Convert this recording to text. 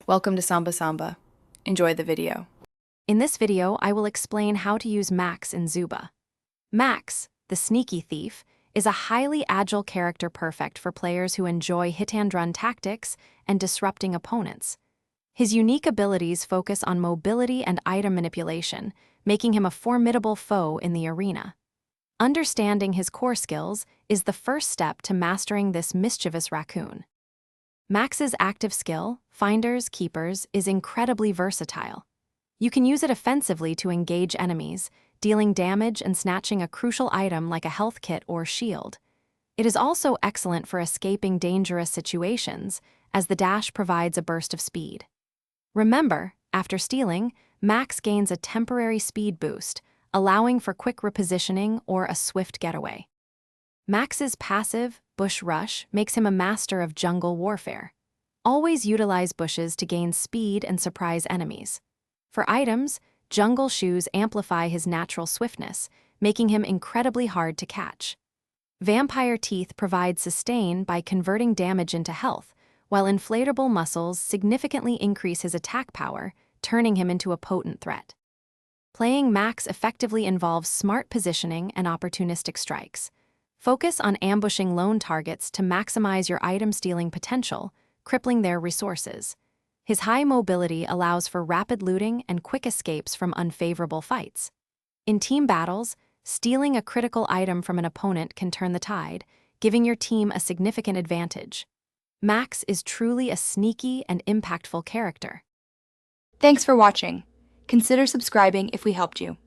Welcome to Samba Samba. Enjoy the video. In this video, I will explain how to use Max in Zooba. Max, the sneaky thief, is a highly agile character perfect for players who enjoy hit-and-run tactics and disrupting opponents. His unique abilities focus on mobility and item manipulation, making him a formidable foe in the arena. Understanding his core skills is the first step to mastering this mischievous raccoon. Max's active skill, Finders Keepers, is incredibly versatile. You can use it offensively to engage enemies, dealing damage and snatching a crucial item like a health kit or shield. It is also excellent for escaping dangerous situations, as the dash provides a burst of speed. Remember, after stealing, Max gains a temporary speed boost, allowing for quick repositioning or a swift getaway. Max's passive, Bush Rush, makes him a master of jungle warfare. Always utilize bushes to gain speed and surprise enemies. For items, Jungle Shoes amplify his natural swiftness, making him incredibly hard to catch. Vampire Teeth provide sustain by converting damage into health, while Inflatable Muscles significantly increase his attack power, turning him into a potent threat. Playing Max effectively involves smart positioning and opportunistic strikes. Focus on ambushing lone targets to maximize your item-stealing potential, crippling their resources. His high mobility allows for rapid looting and quick escapes from unfavorable fights. In team battles, stealing a critical item from an opponent can turn the tide, giving your team a significant advantage. Max is truly a sneaky and impactful character. Thanks for watching. Consider subscribing if we helped you.